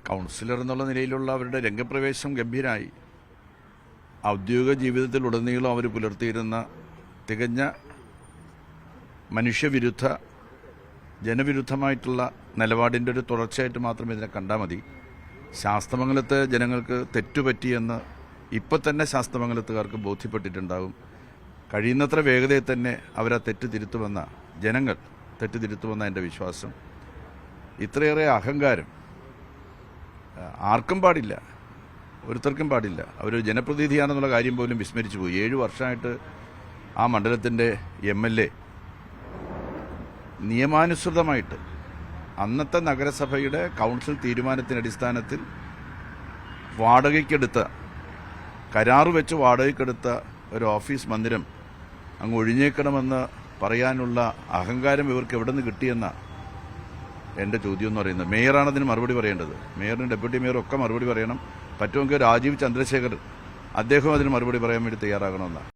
Councillor എന്നുള്ള നിലയിലുള്ള അവരുടെ രംഗപ്രവേശം ഗംഭീരമായി. ഔദ്യോഗിക ജീവിതത്തിലുടനീളം അവർ പുലർത്തിയിരുന്ന തികഞ്ഞ മനുഷ്യവിരുദ്ധ ജനവിരുദ്ധമായിട്ടുള്ള നിലപാടിൻ്റെ ഒരു തുടർച്ചയായിട്ട് മാത്രം ഇതിനെ കണ്ടാൽ മതി. ശാസ്തമംഗലത്തെ ജനങ്ങൾക്ക് തെറ്റുപറ്റിയെന്ന് ഇപ്പം തന്നെ ശാസ്തമംഗലത്തുകാർക്ക് ബോധ്യപ്പെട്ടിട്ടുണ്ടാകും. കഴിയുന്നത്ര വേഗതയിൽ തന്നെ അവരാ തെറ്റ് തിരുത്തുമെന്ന ജനങ്ങൾ തെറ്റ് തിരുത്തുമെന്ന എൻ്റെ വിശ്വാസം. ഇത്രയേറെ അഹങ്കാരം ആർക്കും പാടില്ല, ഒരുത്തർക്കും പാടില്ല. അവർ ജനപ്രതിനിധിയാണെന്നുള്ള കാര്യം പോലും വിസ്മരിച്ചു പോയി. 7 വർഷമായിട്ട് ആ മണ്ഡലത്തിൻ്റെ MLA നിയമാനുസൃതമായിട്ട് അന്നത്തെ നഗരസഭയുടെ കൗൺസിൽ തീരുമാനത്തിൻ്റെ അടിസ്ഥാനത്തിൽ വാടകയ്ക്കെടുത്ത കരാറ് വെച്ച് വാടകയ്ക്കെടുത്ത ഒരു ഓഫീസ് മന്ദിരം അങ്ങ് ഒഴിഞ്ഞേക്കണമെന്ന് പറയാനുള്ള അഹങ്കാരം ഇവർക്ക് എവിടെ നിന്ന് കിട്ടിയെന്ന എൻ്റെ ചോദ്യം എന്ന് പറയുന്നത്. മേയറാണ് അതിന് മറുപടി പറയേണ്ടത്. മേയറിനും ഡെപ്യൂട്ടി മേയറും ഒക്കെ മറുപടി പറയണം. പറ്റുമെങ്കിൽ രാജീവ് ചന്ദ്രശേഖർ അദ്ദേഹം അതിന് മറുപടി പറയാൻ വേണ്ടി തയ്യാറാകണമെന്നാണ്.